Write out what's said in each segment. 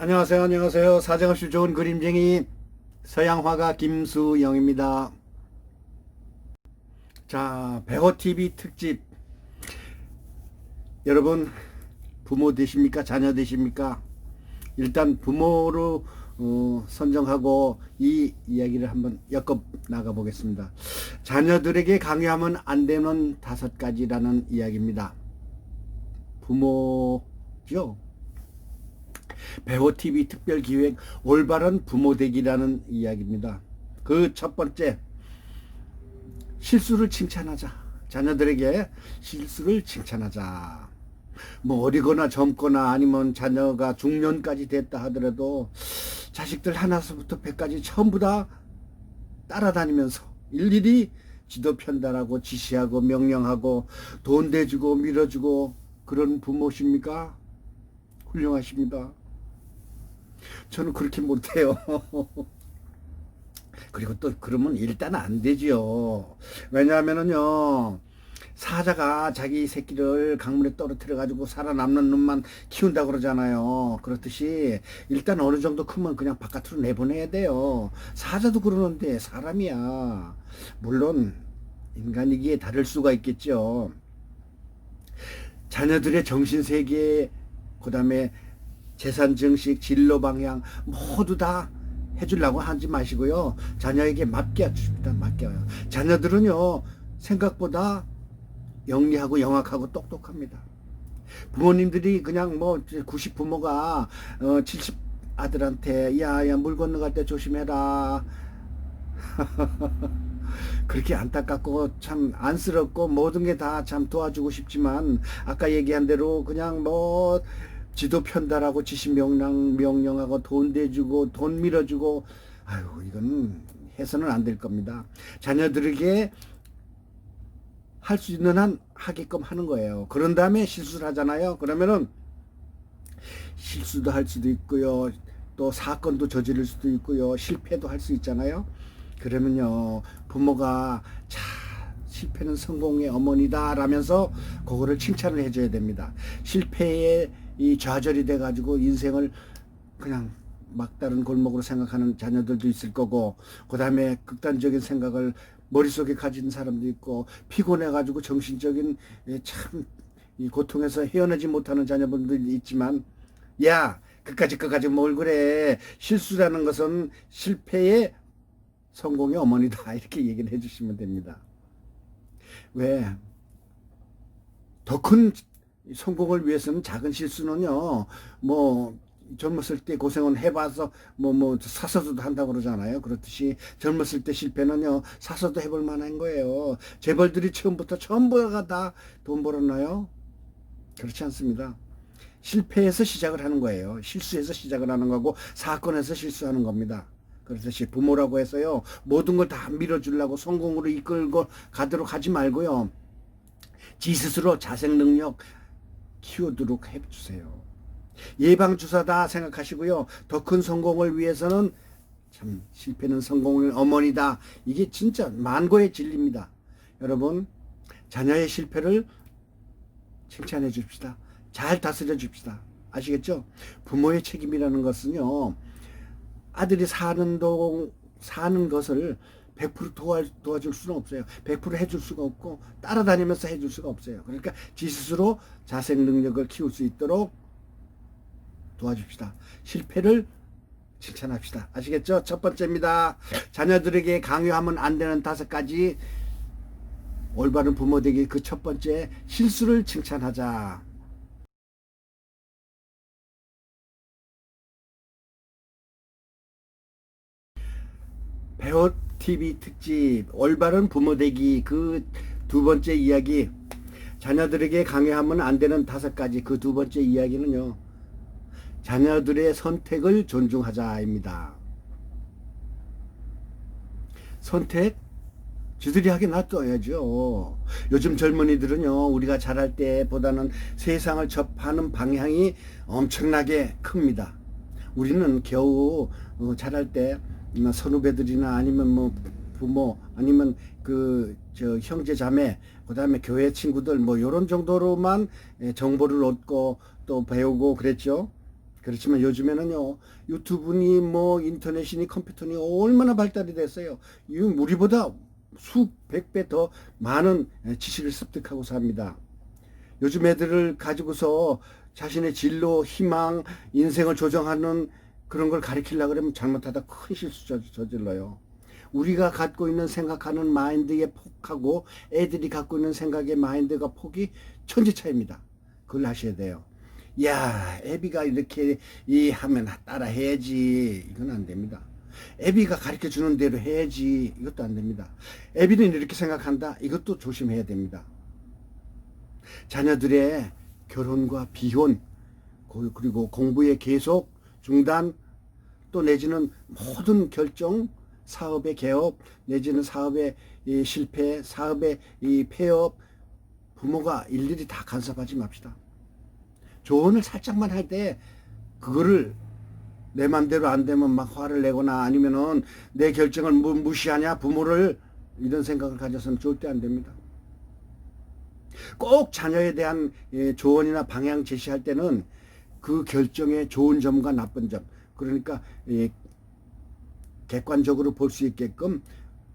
안녕하세요. 안녕하세요. 사정없이 좋은 그림쟁이 서양화가 김수영입니다. 자, 배호TV 특집. 여러분, 부모 되십니까? 자녀 되십니까? 일단 부모로 선정하고 이 이야기를 한번 엮어 나가 보겠습니다. 자녀들에게 강요하면 안 되는 5가지라는 이야기입니다. 부모죠. 배호TV 특별기획 올바른 부모되기라는 이야기입니다. 그 첫 번째, 실수를 칭찬하자. 자녀들에게 실수를 칭찬하자. 뭐 어리거나 젊거나 아니면 자녀가 중년까지 됐다 하더라도 자식들 하나서부터 100까지 전부 다 따라다니면서 일일이 지도 편달하고 지시하고 명령하고 돈 대주고 밀어주고 그런 부모십니까? 훌륭하십니다. 저는 그렇게 못해요. 그리고 또 그러면 일단 안 되지요. 왜냐하면은요, 사자가 자기 새끼를 강물에 떨어뜨려 가지고 살아남는 놈만 키운다고 그러잖아요. 그렇듯이 일단 어느 정도 크면 그냥 바깥으로 내보내야 돼요. 사자도 그러는데 사람이야. 물론 인간이기에 다를 수가 있겠죠. 자녀들의 정신세계, 그 다음에 재산 증식, 진로 방향 모두 다 해주려고 하지 마시고요. 자녀에게 맡겨줍니다. 맡겨요. 자녀들은요, 생각보다 영리하고 영악하고 똑똑합니다. 부모님들이 그냥 뭐 90 부모가 70 아들한테 야야 물 건너갈 때 조심해라. 그렇게 안타깝고 참 안쓰럽고 모든 게 다 참 도와주고 싶지만 아까 얘기한 대로 그냥 뭐 지도 편달하고 지시 명령하고 돈 대주고 돈 밀어주고 아유 이건 해서는 안 될 겁니다. 자녀들에게 할 수 있는 한 하게끔 하는 거예요. 그런 다음에 실수를 하잖아요. 그러면은 실수도 할 수도 있고요. 또 사건도 저지를 수도 있고요. 실패도 할 수 있잖아요. 그러면요 부모가 자 실패는 성공의 어머니다 라면서 그거를 칭찬을 해줘야 됩니다. 실패에 이 좌절이 돼가지고 인생을 그냥 막다른 골목으로 생각하는 자녀들도 있을 거고, 그 다음에 극단적인 생각을 머릿속에 가진 사람도 있고, 피곤해가지고 정신적인 참 이 고통에서 헤어나지 못하는 자녀분들도 있지만, 야 그까짓 뭘 그래, 실수라는 것은 실패의 성공의 어머니다 이렇게 얘기를 해주시면 됩니다. 왜? 더 큰 성공을 위해서는 작은 실수는요, 뭐 젊었을 때 고생은 해봐서 사서도 한다고 그러잖아요. 그렇듯이 젊었을 때 실패는요 사서도 해볼 만한 거예요. 재벌들이 처음부터 전부가 다 돈 벌었나요? 그렇지 않습니다. 실패해서 시작을 하는 거예요. 실수해서 시작을 하는 거고 사건에서 실수하는 겁니다. 그렇듯이 부모라고 해서요 모든 걸 다 밀어주려고 성공으로 이끌고 가도록 하지 말고요, 지 스스로 자생 능력 키우도록 해주세요. 예방주사다 생각하시고요. 더 큰 성공을 위해서는 참 실패는 성공의 어머니다. 이게 진짜 만고의 진리입니다. 여러분, 자녀의 실패를 칭찬해 줍시다. 잘 다스려 줍시다. 아시겠죠? 부모의 책임이라는 것은요, 아들이 사는 것을 100% 도와줄 수는 없어요. 100% 해줄 수가 없고 따라다니면서 해줄 수가 없어요. 그러니까 지 스스로 자생 능력을 키울 수 있도록 도와줍시다. 실패를 칭찬합시다. 아시겠죠? 첫 번째입니다. 자녀들에게 강요하면 안 되는 5가지 올바른 부모 되기 그 첫 번째, 실수를 칭찬하자. 배호TV 특집 올바른 부모 되기 그 두 번째 이야기, 자녀들에게 강요하면 안 되는 5가지 그 두 번째 이야기는요, 자녀들의 선택을 존중하자입니다. 선택 지들이 하게 놔둬야죠. 요즘 젊은이들은요 우리가 자랄 때보다는 세상을 접하는 방향이 엄청나게 큽니다. 우리는 겨우 자랄 때 선후배들이나 아니면 뭐 부모 아니면 형제 자매, 그 다음에 교회 친구들 뭐 요런 정도로만 정보를 얻고 또 배우고 그랬죠. 그렇지만 요즘에는요, 유튜브니 뭐 인터넷이니 컴퓨터니 얼마나 발달이 됐어요. 이 우리보다 수백 배 더 많은 지식을 습득하고 삽니다. 요즘 애들을 가지고서 자신의 진로, 희망, 인생을 조정하는 그런 걸 가르치려고 그러면 잘못하다 큰 실수 저질러요. 우리가 갖고 있는 생각하는 마인드의 폭하고 애들이 갖고 있는 생각의 마인드가 폭이 천지 차이입니다. 그걸 아셔야 돼요. 야, 애비가 이렇게 하면 따라 해야지. 이건 안 됩니다. 애비가 가르쳐 주는 대로 해야지. 이것도 안 됩니다. 애비는 이렇게 생각한다. 이것도 조심해야 됩니다. 자녀들의 결혼과 비혼, 그리고 공부의 계속 중단, 또 내지는 모든 결정, 사업의 개업, 내지는 사업의 실패, 사업의 폐업, 부모가 일일이 다 간섭하지 맙시다. 조언을 살짝만 할 때 그거를 내 맘대로 안 되면 막 화를 내거나 아니면은 내 결정을 무시하냐 부모를, 이런 생각을 가져서는 절대 안 됩니다. 꼭 자녀에 대한 조언이나 방향 제시할 때는 그 결정의 좋은 점과 나쁜 점, 그러니까 객관적으로 볼 수 있게끔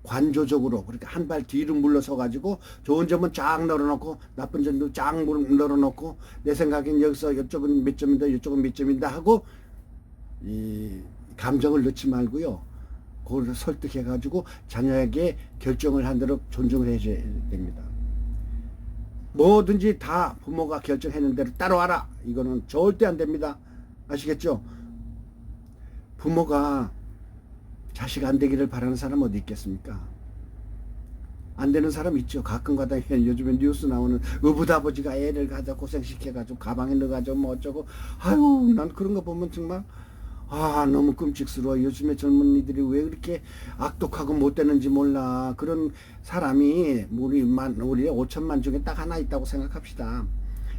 관조적으로, 그러니까 한 발 뒤로 물러서 가지고 좋은 점은 쫙 널어놓고 나쁜 점도 쫙 널어놓고 내 생각엔 여기서 이쪽은 몇 점인다 이쪽은 몇 점인다 하고 이 감정을 넣지 말고요. 그걸 설득해 가지고 자녀에게 결정을 한 대로 존중을 해줘야 됩니다. 뭐든지 다 부모가 결정했는 대로 따라와라, 이거는 절대 안 됩니다. 아시겠죠? 부모가 자식 안 되기를 바라는 사람 어디 있겠습니까? 안 되는 사람 있죠. 가끔가다 요즘에 뉴스 나오는 어부다버지가 애를 가져 고생시켜가지고 가방에 넣어가지고 뭐 어쩌고, 아유, 난 그런 거 보면 정말 너무 끔찍스러워. 요즘에 젊은이들이 왜 그렇게 악독하고 못되는지 몰라. 그런 사람이 우리 5천만 중에 딱 하나 있다고 생각합시다.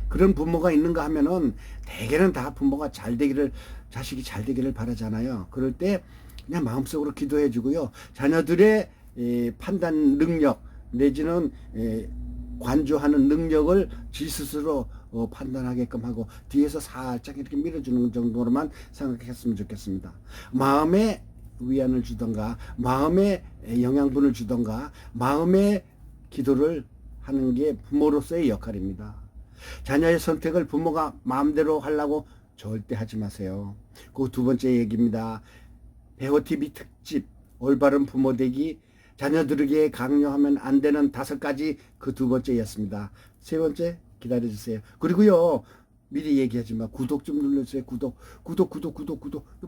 그런 부모가 있는가 하면은 대개는 다 부모가 잘 되기를, 자식이 잘 되기를 바라잖아요. 그럴 때 그냥 마음속으로 기도해 주고요. 자녀들의 판단 능력 내지는 관조하는 능력을 지 스스로 판단하게끔 하고 뒤에서 살짝 이렇게 밀어주는 정도로만 생각했으면 좋겠습니다. 마음에 위안을 주던가 마음에 영양분을 주던가 마음의 기도를 하는 게 부모로서의 역할입니다. 자녀의 선택을 부모가 마음대로 하려고 절대 하지 마세요. 그 두 번째 얘기입니다. 배호TV 특집 올바른 부모 되기, 자녀들에게 강요하면 안 되는 5가지, 그 두 번째였습니다. 세 번째 기다려주세요. 그리고요, 미리 얘기하지만 구독 좀 눌러주세요. 구독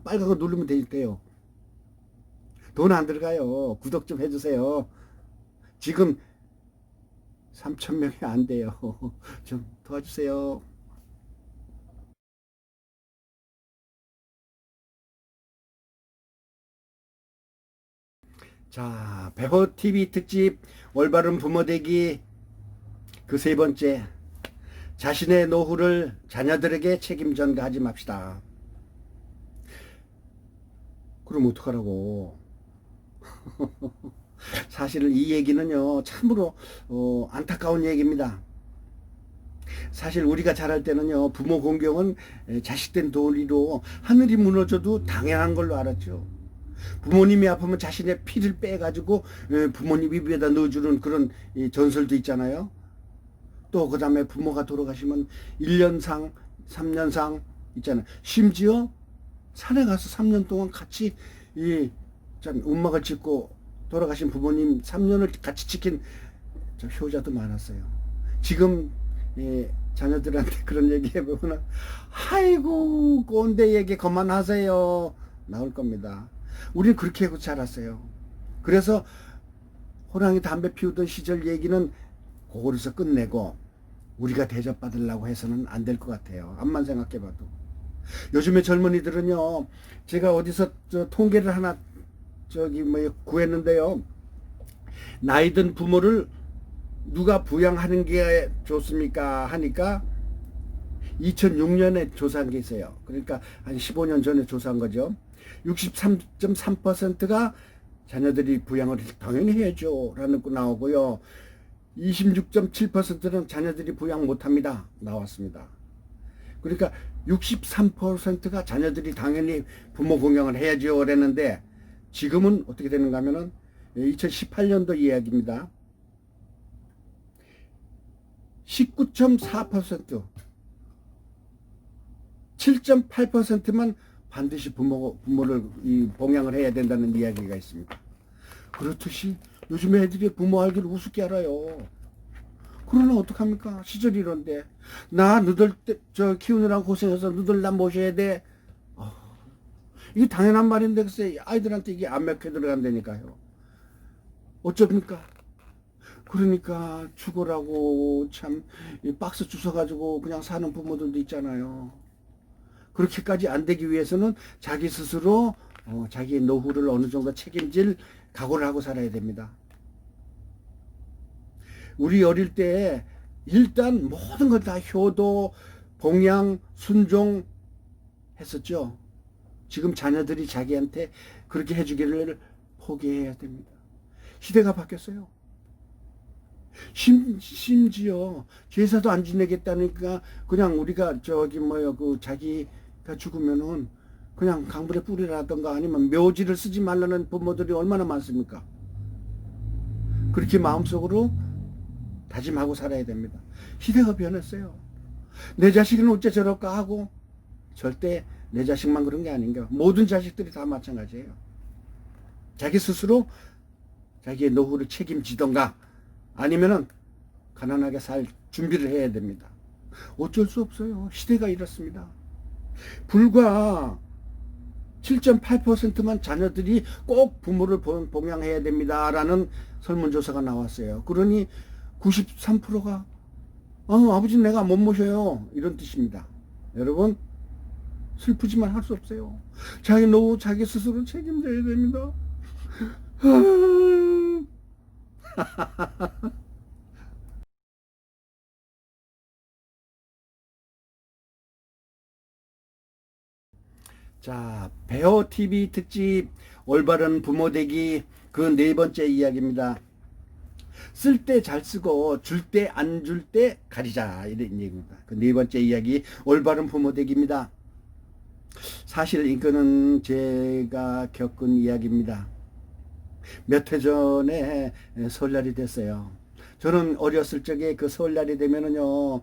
빨간 거 누르면 되니까요. 돈 안 들어가요. 구독 좀 해주세요. 지금 3,000명이 안 돼요. 좀 도와주세요. 자, 배호TV 특집 올바른 부모 되기, 그 세 번째, 자신의 노후를 자녀들에게 책임 전가하지 맙시다. 그럼 어떡하라고. 사실 이 얘기는요, 참으로 안타까운 얘기입니다. 사실 우리가 자랄 때는요, 부모 공경은 자식된 도리로 하늘이 무너져도 당연한 걸로 알았죠. 부모님이 아프면 자신의 피를 빼가지고 부모님 입에다 넣어주는 그런 전설도 있잖아요. 또 그 다음에 부모가 돌아가시면 1년상 3년상 있잖아요. 심지어 산에 가서 3년 동안 같이 음막을 짓고 돌아가신 부모님 3년을 같이 지킨 효자도 많았어요. 지금 자녀들한테 그런 얘기 해보면 아이고 꼰대 얘기 그만하세요 나올 겁니다. 우리는 그렇게 하고 자랐어요. 그래서 호랑이 담배 피우던 시절 얘기는 그거에서 끝내고 우리가 대접받으려고 해서는 안 될 것 같아요. 암만 생각해봐도. 요즘에 젊은이들은요, 제가 어디서 통계를 하나 구했는데요. 나이 든 부모를 누가 부양하는 게 좋습니까 하니까 2006년에 조사한 게 있어요. 그러니까 한 15년 전에 조사한 거죠. 63.3%가 자녀들이 부양을 당연히 해야죠 라는 거 나오고요. 26.7%는 자녀들이 부양 못합니다 나왔습니다. 그러니까 63%가 자녀들이 당연히 부모 공양을 해야죠 그랬는데 지금은 어떻게 되는가 하면은 2018년도 이야기입니다. 19.4%, 7.8%만 반드시 부모를 봉양을 해야 된다는 이야기가 있습니다. 그렇듯이 요즘 애들이 부모 알기를 우습게 알아요. 그러나 어떡합니까? 시절이 이런데. 나 너들 키우느라 고생해서 너들 나 모셔야 돼. 이게 당연한 말인데 글쎄 아이들한테 이게 안 먹혀 들어간다니까요. 어쩝니까? 그러니까 죽으라고 참 박스 주워가지고 그냥 사는 부모들도 있잖아요. 그렇게까지 안 되기 위해서는 자기 스스로 자기의 노후를 어느 정도 책임질 각오를 하고 살아야 됩니다. 우리 어릴 때 일단 모든 걸 다 효도, 봉양, 순종 했었죠. 지금 자녀들이 자기한테 그렇게 해주기를 포기해야 됩니다. 시대가 바뀌었어요. 심지어 제사도 안 지내겠다니까 그냥 우리가 자기가 죽으면은 그냥 강불에 뿌리라던가 아니면 묘지를 쓰지 말라는 부모들이 얼마나 많습니까? 그렇게 마음속으로 다짐하고 살아야 됩니다. 시대가 변했어요. 내 자식은 어째 저럴까 하고 절대 내 자식만 그런 게 아닌가. 모든 자식들이 다 마찬가지예요. 자기 스스로 자기의 노후를 책임지던가 아니면은 가난하게 살 준비를 해야 됩니다. 어쩔 수 없어요. 시대가 이렇습니다. 불과 7.8%만 자녀들이 꼭 부모를 봉양해야 됩니다라는 설문조사가 나왔어요. 그러니 93%가 아버지 내가 못 모셔요 이런 뜻입니다. 여러분 슬프지만 할 수 없어요. 자기 노후 자기 스스로 책임져야 됩니다. 자, 베어TV 특집 올바른 부모 되기 그 네 번째 이야기입니다. 쓸 때 잘 쓰고 줄 때 안 줄 때 가리자 이런 얘기입니다. 그 네 번째 이야기 올바른 부모 되기입니다. 사실 이거는 제가 겪은 이야기입니다. 몇 해 전에 설날이 됐어요. 저는 어렸을 적에 그 설날이 되면은요,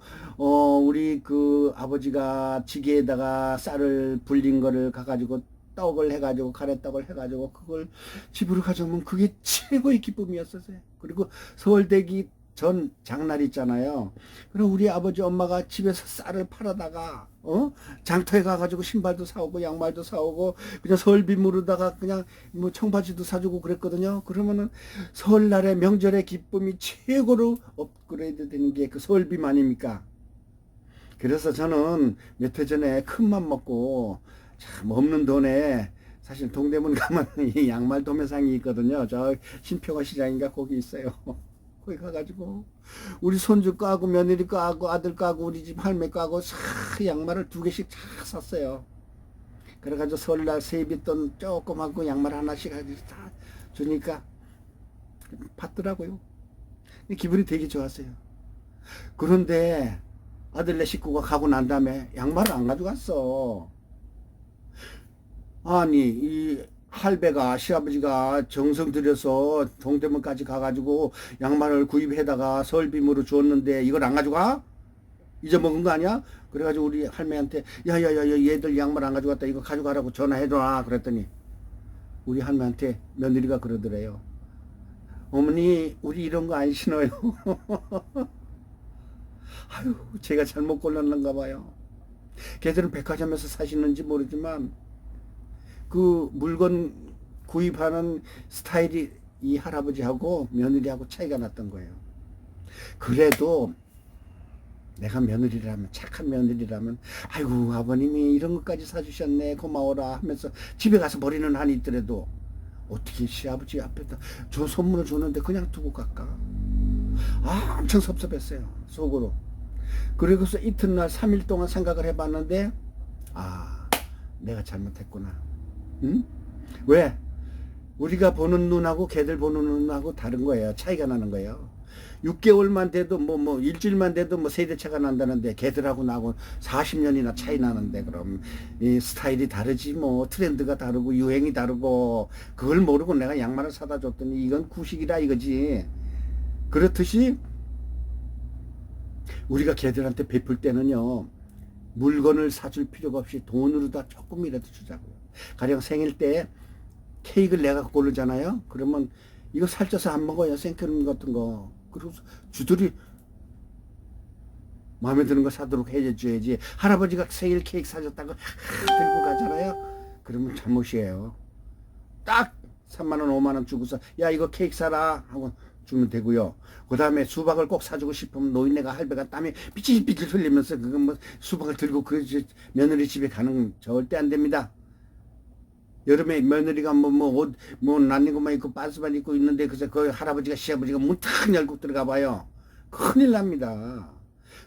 우리 그 아버지가 지게에다가 쌀을 불린 거를 가가지고 떡을 해가지고 가래떡을 해가지고 그걸 집으로 가져오면 그게 최고의 기쁨이었었어요. 그리고 서울대기 전 장날 있잖아요. 그럼 우리 아버지 엄마가 집에서 쌀을 팔아다가 장터에 가가지고 신발도 사오고 양말도 사오고 그냥 설비무르다가 그냥 뭐 청바지도 사주고 그랬거든요. 그러면은 설날의 명절의 기쁨이 최고로 업그레이드 되는 게 그 설빔 아닙니까? 그래서 저는 몇 해 전에 큰맘 먹고 참 없는 돈에 사실 동대문 가면 이 양말 도매상이 있거든요. 저 신평화 시장인가 거기 있어요. 거기 가가지고 우리 손주 까고 며느리 까고 아들 까고 우리 집 할매 까고 양말을 2개씩 다 샀어요. 그래가지고 설날 세뱃돈 조금 하고 양말 하나씩 다 주니까 받더라고요. 기분이 되게 좋았어요. 그런데 아들네 식구가 가고 난 다음에 양말을 안 가져갔어. 아니 이 할배가 시아버지가 정성 들여서 동대문까지 가가지고 양말을 구입해다가 설빔으로 주었는데 이걸 안 가져가? 잊어먹은 거 아니야? 그래가지고 우리 할매한테 야야야야 얘들 양말 안 가져갔다 이거 가져가라고 전화해줘라 그랬더니 우리 할매한테 며느리가 그러더래요. 어머니 우리 이런 거 안 신어요. 아유 제가 잘못 골랐는가 봐요. 걔들은 백화점에서 사시는지 모르지만 그 물건 구입하는 스타일이 이 할아버지하고 며느리하고 차이가 났던 거예요. 그래도 내가 며느리라면 착한 며느리라면 아이고 아버님이 이런 것까지 사주셨네 고마워라 하면서 집에 가서 버리는 한이 있더라도 어떻게 시아버지 앞에다 저 선물을 줬는데 그냥 두고 갈까? 엄청 섭섭했어요 속으로. 그리고서 이튿날 3일 동안 생각을 해봤는데 내가 잘못했구나. 응? 왜? 우리가 보는 눈하고 걔들 보는 눈하고 다른 거예요. 차이가 나는 거예요. 6개월만 돼도 일주일만 돼도 세대 차가 난다는데 걔들하고 나하고 40년이나 차이 나는데 그럼 이 스타일이 다르지 트렌드가 다르고 유행이 다르고 그걸 모르고 내가 양말을 사다 줬더니 이건 구식이라 이거지. 그렇듯이 우리가 걔들한테 베풀 때는요, 물건을 사줄 필요가 없이 돈으로 다 조금이라도 주자고요. 가령 생일 때 케이크를 내가 고르잖아요. 그러면 이거 살쪄서 안 먹어요. 생크림 같은 거. 그리고 주들이 마음에 드는 거 사도록 해줘야지. 할아버지가 생일 케이크 사줬다고 들고 가잖아요. 그러면 잘못이에요. 딱 3만 원, 5만 원 주고서 야 이거 케이크 사라 하고 주면 되고요. 그 다음에 수박을 꼭 사주고 싶으면 노인네가 할배가 땀이 삐질삐질 흘리면서 그거 수박을 들고 그 며느리 집에 가는 절대 안 됩니다. 여름에 며느리가 옷 낯익고만 입고 반스만 입고 있는데 그래서 그 할아버지가 시아버지가 문 탁 열고 들어가 봐요. 큰일 납니다.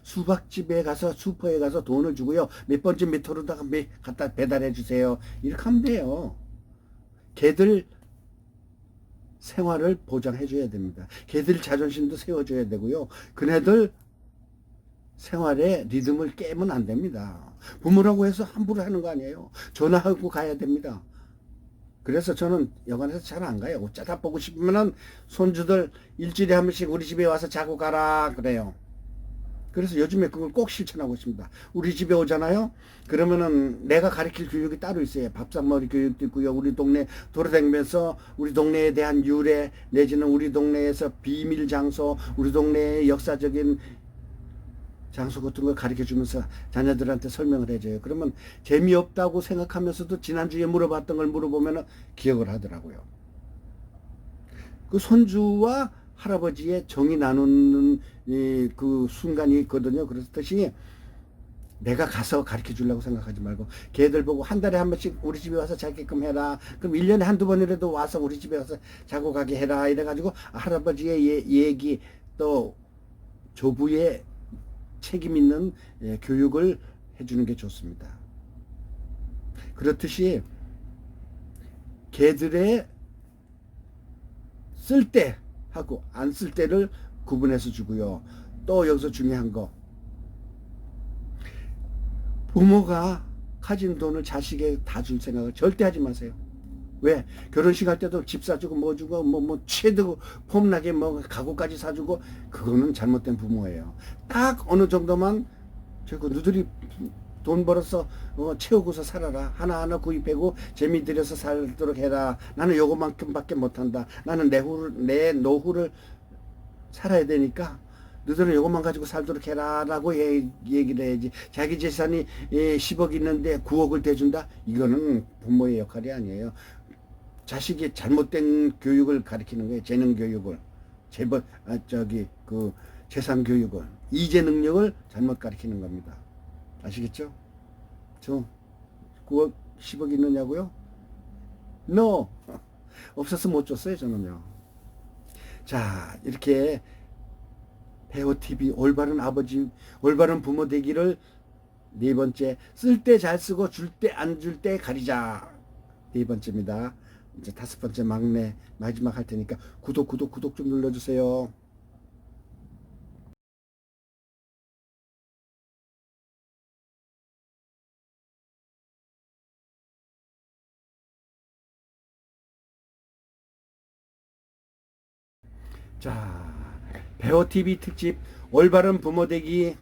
수박집에 가서 슈퍼에 가서 돈을 주고요. 몇 번째 미터로다가 갖다 배달해 주세요. 이렇게 하면 돼요. 걔들 생활을 보장해 줘야 됩니다. 걔들 자존심도 세워줘야 되고요. 그네들 생활의 리듬을 깨면 안 됩니다. 부모라고 해서 함부로 하는 거 아니에요. 전화하고 가야 됩니다. 그래서 저는 여관에서 잘 안 가요. 어쩌다 보고 싶으면은 손주들 일주일에 한 번씩 우리 집에 와서 자고 가라 그래요. 그래서 요즘에 그걸 꼭 실천하고 있습니다. 우리 집에 오잖아요. 그러면은 내가 가르칠 교육이 따로 있어요. 밥상머리 교육도 있고요. 우리 동네 돌아다니면서 우리 동네에 대한 유래 내지는 우리 동네에서 비밀 장소, 우리 동네의 역사적인 장소 같은 걸 가르쳐 주면서 자녀들한테 설명을 해줘요. 그러면 재미없다고 생각하면서도 지난주에 물어봤던 걸 물어보면 기억을 하더라고요. 그 손주와 할아버지의 정이 나누는 그 순간이 있거든요. 그렇듯이 내가 가서 가르쳐 주려고 생각하지 말고 걔들 보고 한 달에 한 번씩 우리 집에 와서 자게끔 해라. 그럼 1년에 한두 번이라도 와서 우리 집에 와서 자고 가게 해라. 이래가지고 할아버지의 얘기 또 조부의 책임 있는 교육을 해주는 게 좋습니다. 그렇듯이 개들의 쓸 때하고 안 쓸 때를 구분해서 주고요. 또 여기서 중요한 거, 부모가 가진 돈을 자식에게 다 줄 생각을 절대 하지 마세요. 왜? 결혼식 할 때도 집 사주고 뭐 주고 최대 폼나게 가구까지 사주고 그거는 잘못된 부모예요. 딱 어느 정도만 저거 너들이 돈 벌어서 채우고서 살아라. 하나하나 구입하고 재미 들여서 살도록 해라. 나는 요거만큼밖에 못한다. 나는 내 노후를 살아야 되니까 너들은 요것만 가지고 살도록 해라 라고 얘기를 해야지. 자기 재산이 10억 있는데 9억을 대준다? 이거는 부모의 역할이 아니에요. 자식이 잘못된 교육을 가르치는 거예요. 재능 교육을. 재산 교육을. 이재 능력을 잘못 가르치는 겁니다. 아시겠죠? 저 9억, 10억 있느냐고요? No! 없어서 못 줬어요, 저는요. 자, 이렇게 배우TV 올바른 아버지, 올바른 부모 되기를 네 번째, 쓸 때 잘 쓰고 줄 때 안 줄 때 가리자. 네 번째입니다. 이제 다섯 번째 막내 마지막 할 테니까 구독 좀 눌러주세요. 자, 배우TV 특집 올바른 부모 되기,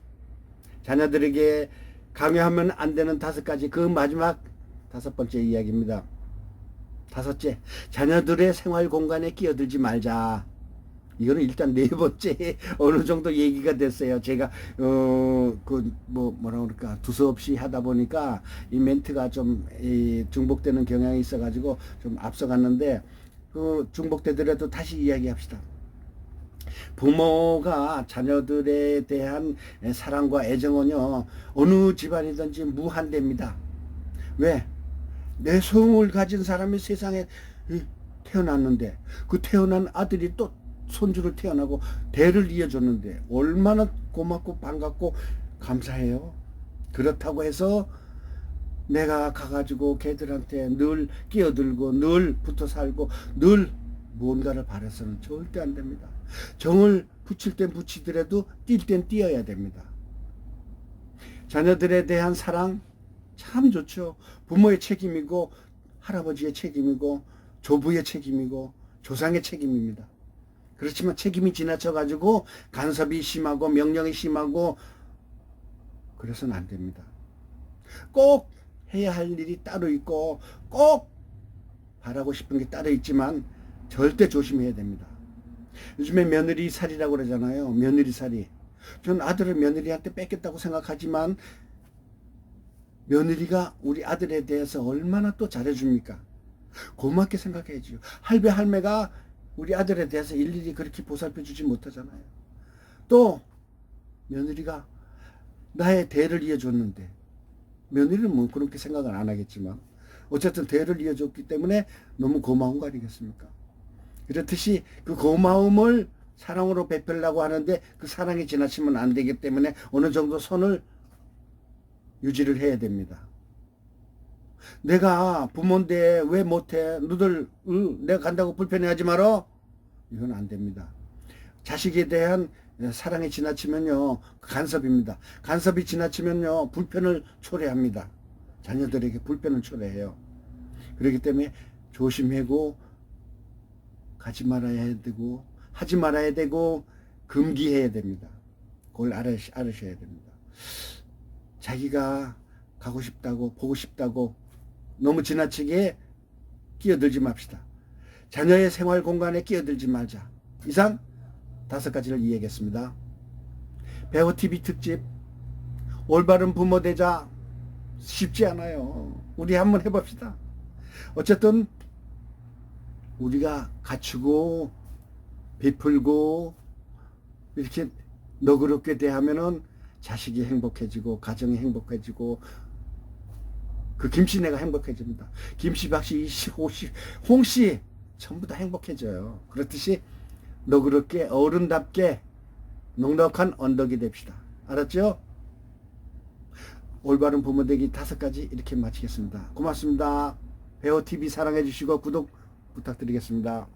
자녀들에게 강요하면 안 되는 5가지, 그 마지막 5번째 이야기입니다. 5째, 자녀들의 생활 공간에 끼어들지 말자. 이거는 일단 4번째 어느 정도 얘기가 됐어요. 제가 뭐라 그럴까, 두서없이 하다 보니까 이 멘트가 좀 중복되는 경향이 있어가지고 좀 앞서갔는데, 중복되더라도 다시 이야기합시다. 부모가 자녀들에 대한 사랑과 애정은요, 어느 집안이든지 무한대입니다. 왜? 내 소용을 가진 사람이 세상에 태어났는데, 그 태어난 아들이 또 손주를 태어나고 대를 이어줬는데 얼마나 고맙고 반갑고 감사해요. 그렇다고 해서 내가 가가지고 걔들한테 늘 끼어들고 늘 붙어 살고 늘 무언가를 바라서는 절대 안 됩니다. 정을 붙일 땐 붙이더라도 뛸 땐 뛰어야 됩니다. 자녀들에 대한 사랑 참 좋죠. 부모의 책임이고 할아버지의 책임이고 조부의 책임이고 조상의 책임입니다. 그렇지만 책임이 지나쳐가지고 간섭이 심하고 명령이 심하고 그래서는 안 됩니다. 꼭 해야 할 일이 따로 있고 꼭 바라고 싶은 게 따로 있지만 절대 조심해야 됩니다. 요즘에 며느리살이라고 그러잖아요. 며느리살이. 전 아들을 며느리한테 뺏겼다고 생각하지만 며느리가 우리 아들에 대해서 얼마나 또 잘해줍니까? 고맙게 생각해야죠. 할배 할매가 우리 아들에 대해서 일일이 그렇게 보살펴주지 못하잖아요. 또 며느리가 나의 대를 이어줬는데 며느리는 뭐 그렇게 생각을 안 하겠지만 어쨌든 대를 이어줬기 때문에 너무 고마운 거 아니겠습니까? 그렇듯이 그 고마움을 사랑으로 베풀려고 하는데 그 사랑이 지나치면 안 되기 때문에 어느 정도 선을 유지를 해야 됩니다. 내가 부모인데 왜 못해? 너들 내가 간다고 불편해하지 마라. 이건 안 됩니다. 자식에 대한 사랑이 지나치면요 간섭입니다. 간섭이 지나치면요 불편을 초래합니다. 자녀들에게 불편을 초래해요. 그렇기 때문에 조심하고 가지 말아야 되고 하지 말아야 되고 금기해야 됩니다. 그걸 알으셔야 됩니다. 자기가 가고 싶다고 보고 싶다고 너무 지나치게 끼어들지 맙시다. 자녀의 생활 공간에 끼어들지 말자. 이상 5가지를 이야기했습니다. 배우TV 특집 올바른 부모 되자 쉽지 않아요. 우리 한번 해봅시다. 어쨌든 우리가 갖추고 베풀고 이렇게 너그럽게 대하면은 자식이 행복해지고 가정이 행복해지고 그 김씨네가 행복해집니다. 김씨, 박씨, 이씨, 호씨, 홍씨 전부 다 행복해져요. 그렇듯이 너그럽게 어른답게 넉넉한 언덕이 됩시다. 알았죠? 올바른 부모 되기 5가지 이렇게 마치겠습니다. 고맙습니다. 배우TV 사랑해 주시고 구독 부탁드리겠습니다.